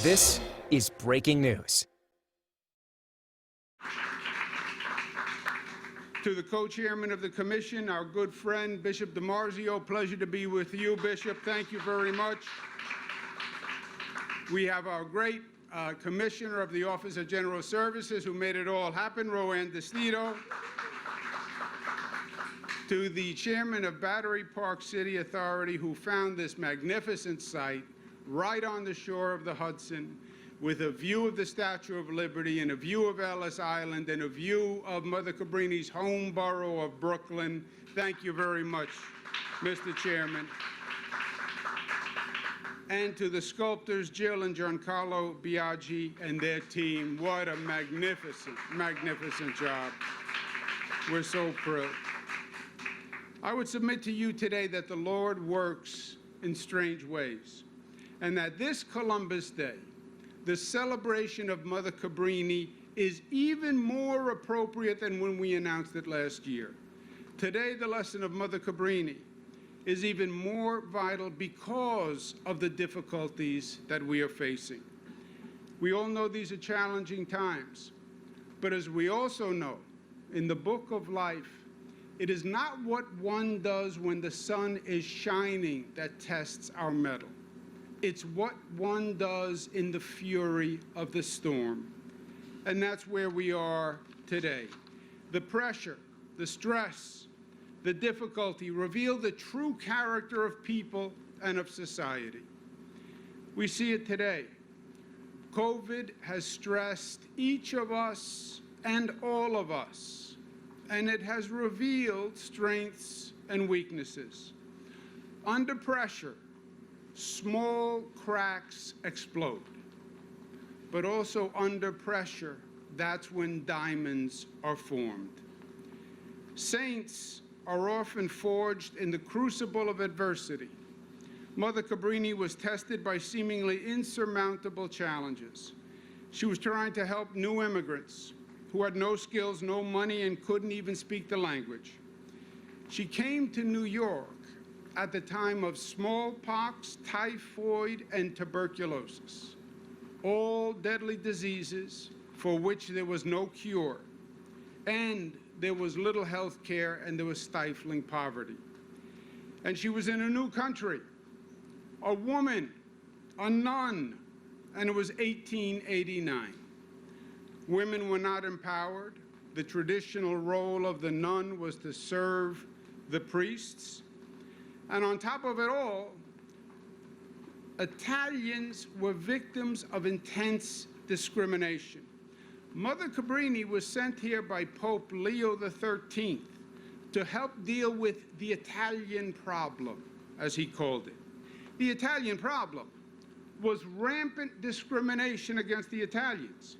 This is breaking news. To the co-chairman of the commission, our good friend, Bishop DiMarzio, pleasure to be with you, Bishop. Thank you very much. We have our great commissioner of the Office of General Services who made it all happen, Roanne DeStito. To the chairman of Battery Park City Authority who found this magnificent site right on the shore of the Hudson with a view of the Statue of Liberty and a view of Ellis Island and a view of Mother Cabrini's home borough of Brooklyn. Thank you very much, Mr. Chairman. And to the sculptors, Jill and Giancarlo Biaggi and their team, what a magnificent, magnificent job. We're so proud. I would submit to you today that the Lord works in strange ways, and that this Columbus Day, the celebration of Mother Cabrini, is even more appropriate than when we announced it last year. Today, the lesson of Mother Cabrini is even more vital because of the difficulties that we are facing. We all know these are challenging times, but as we also know, in the book of life, it is not what one does when the sun is shining that tests our mettle. It's what one does in the fury of the storm. And that's where we are today. The pressure, the stress, the difficulty reveal the true character of people and of society. We see it today. COVID has stressed each of us and all of us, and it has revealed strengths and weaknesses. Under pressure, small cracks explode. But also under pressure, that's when diamonds are formed. Saints are often forged in the crucible of adversity. Mother Cabrini was tested by seemingly insurmountable challenges. She was trying to help new immigrants who had no skills, no money, and couldn't even speak the language. She came to New York at the time of smallpox, typhoid, and tuberculosis, all deadly diseases for which there was no cure, and there was little health care, and there was stifling poverty. And she was in a new country, a woman, a nun, and it was 1889. Women were not empowered. The traditional role of the nun was to serve the priests. And on top of it all, Italians were victims of intense discrimination. Mother Cabrini was sent here by Pope Leo XIII to help deal with the Italian problem, as he called it. The Italian problem was rampant discrimination against the Italians.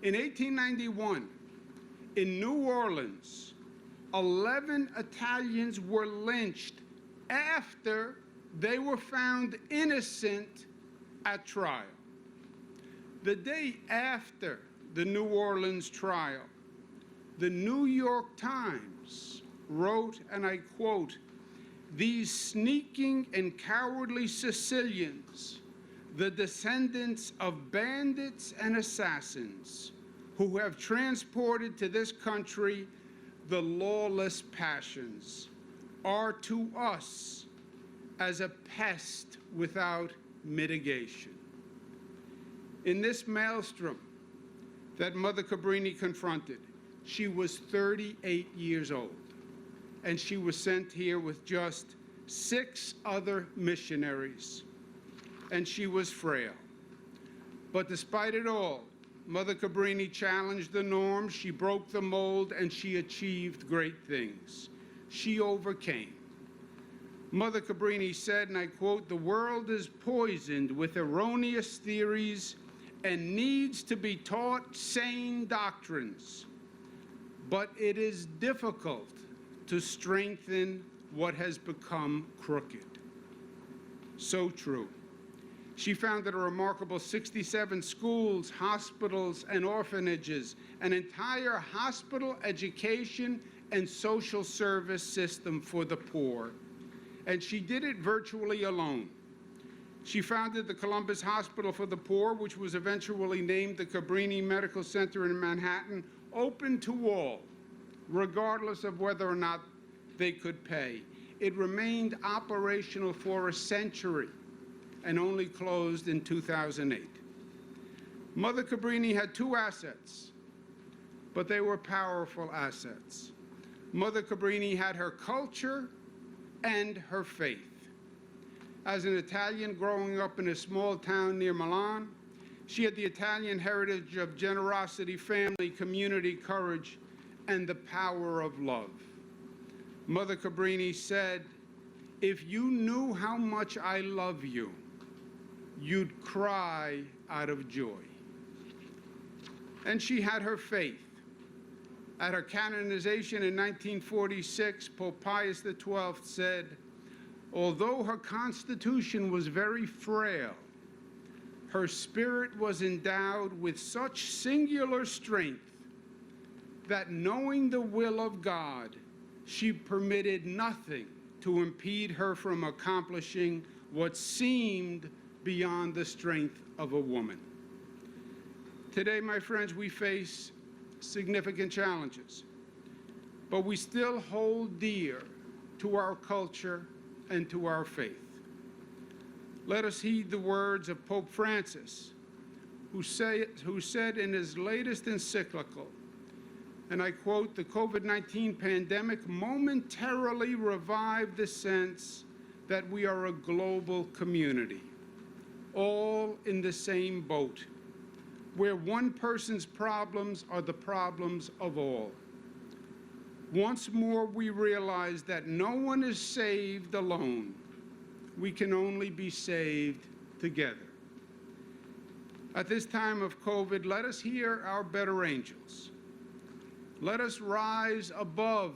In 1891, in New Orleans, 11 Italians were lynched after they were found innocent at trial. The day after the New Orleans trial, the New York Times wrote, and I quote, "These sneaking and cowardly Sicilians, the descendants of bandits and assassins who have transported to this country the lawless passions, are to us as a pest without mitigation." In this maelstrom that Mother Cabrini confronted, she was 38 years old, and she was sent here with just 6 other missionaries, and she was frail. But despite it all, Mother Cabrini challenged the norm, she broke the mold, and she achieved great things. She overcame. Mother Cabrini said, and I quote, "The world is poisoned with erroneous theories and needs to be taught sane doctrines, but it is difficult to strengthen what has become crooked." So true. She founded a remarkable 67 schools, hospitals, and orphanages, an entire hospital, education, and social service system for the poor. And she did it virtually alone. She founded the Columbus Hospital for the Poor, which was eventually named the Cabrini Medical Center in Manhattan, open to all, regardless of whether or not they could pay. It remained operational for a century and only closed in 2008. Mother Cabrini had two assets, but they were powerful assets. Mother Cabrini had her culture and her faith. As an Italian growing up in a small town near Milan, she had the Italian heritage of generosity, family, community, courage, and the power of love. Mother Cabrini said, "If you knew how much I love you, you'd cry out of joy." And she had her faith. At her canonization in 1946, Pope Pius XII said, "Although her constitution was very frail, her spirit was endowed with such singular strength that, knowing the will of God, she permitted nothing to impede her from accomplishing what seemed beyond the strength of a woman." Today, my friends, we face significant challenges, but we still hold dear to our culture and to our faith. Let us heed the words of Pope Francis, who said in his latest encyclical, and I quote, "The COVID-19 pandemic momentarily revived the sense that we are a global community, all in the same boat, where one person's problems are the problems of all. Once more, we realize that no one is saved alone. We can only be saved together." At this time of COVID, let us hear our better angels. Let us rise above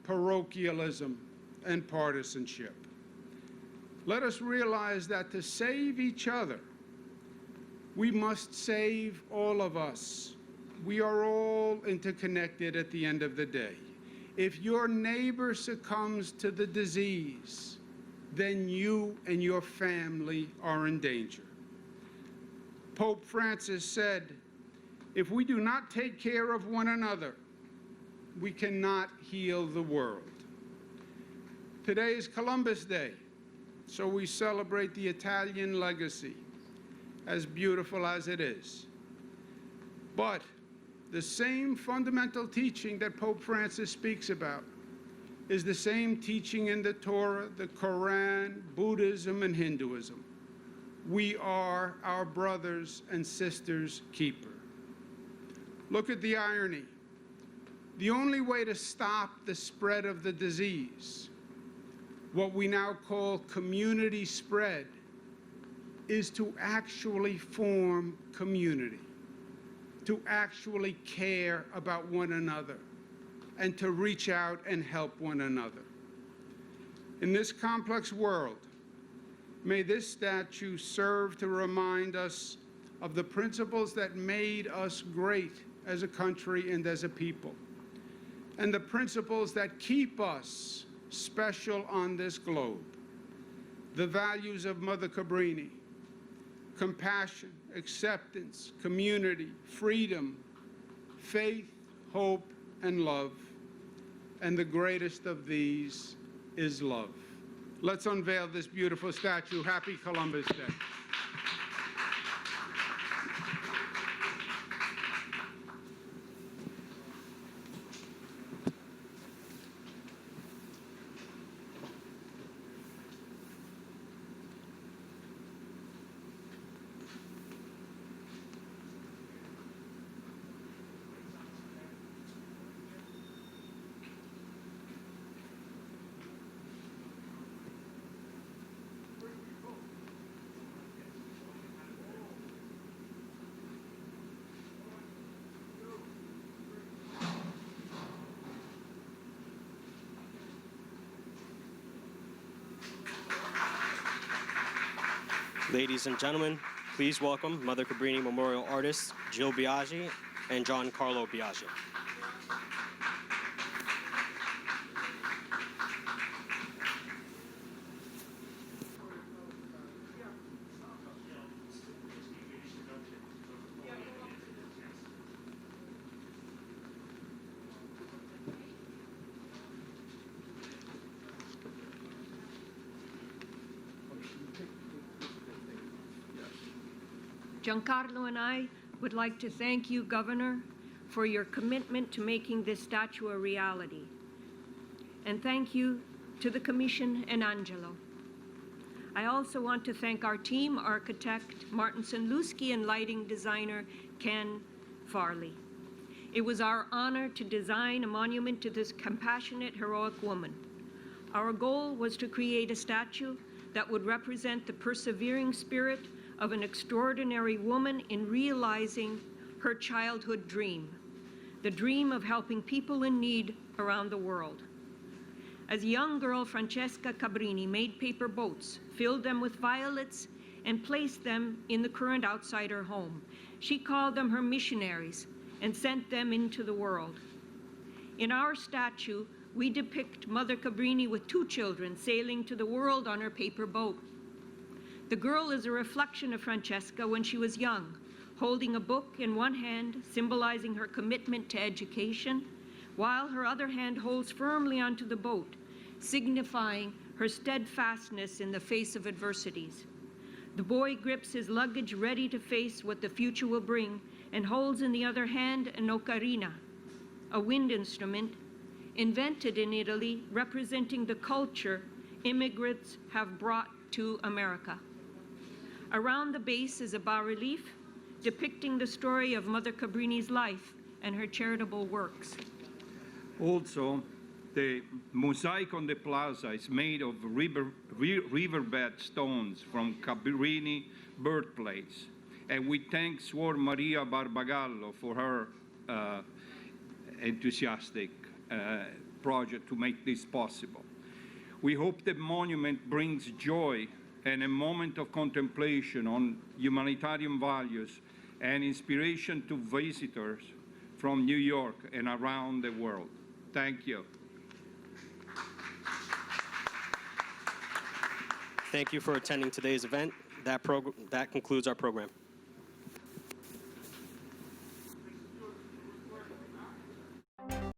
parochialism and partisanship. Let us realize that to save each other, we must save all of us. We are all interconnected at the end of the day. If your neighbor succumbs to the disease, then you and your family are in danger. Pope Francis said, "If we do not take care of one another, we cannot heal the world." Today is Columbus Day, so we celebrate the Italian legacy, as beautiful as it is. But the same fundamental teaching that Pope Francis speaks about is the same teaching in the Torah, the Quran, Buddhism, and Hinduism. We are our brothers and sisters' keeper. Look at the irony. The only way to stop the spread of the disease, what we now call community spread, is to actually form community, to actually care about one another, and to reach out and help one another. In this complex world, may this statue serve to remind us of the principles that made us great as a country and as a people, and the principles that keep us special on this globe. The values of Mother Cabrini: compassion, acceptance, community, freedom, faith, hope, and love. And the greatest of these is love. Let's unveil this beautiful statue. Happy Columbus Day. Ladies and gentlemen, please welcome Mother Cabrini Memorial artists Jill Biaggi and John Carlo Biaggi. Giancarlo and I would like to thank you, Governor, for your commitment to making this statue a reality. And thank you to the Commission and Angelo. I also want to thank our team, architect Martin Sanluski and lighting designer Ken Farley. It was our honor to design a monument to this compassionate, heroic woman. Our goal was to create a statue that would represent the persevering spirit of an extraordinary woman in realizing her childhood dream, the dream of helping people in need around the world. As a young girl, Francesca Cabrini made paper boats, filled them with violets, and placed them in the current outside her home. She called them her missionaries and sent them into the world. In our statue, we depict Mother Cabrini with 2 children sailing to the world on her paper boat. The girl is a reflection of Francesca when she was young, holding a book in one hand, symbolizing her commitment to education, while her other hand holds firmly onto the boat, signifying her steadfastness in the face of adversities. The boy grips his luggage ready to face what the future will bring and holds in the other hand an ocarina, a wind instrument invented in Italy representing the culture immigrants have brought to America. Around the base is a bas-relief depicting the story of Mother Cabrini's life and her charitable works. Also, the mosaic on the plaza is made of riverbed stones from Cabrini birthplace. And we thank Suor Maria Barbagallo for her enthusiastic project to make this possible. We hope the monument brings joy and a moment of contemplation on humanitarian values and inspiration to visitors from New York and around the world. Thank you. Thank you for attending today's event. That concludes our program.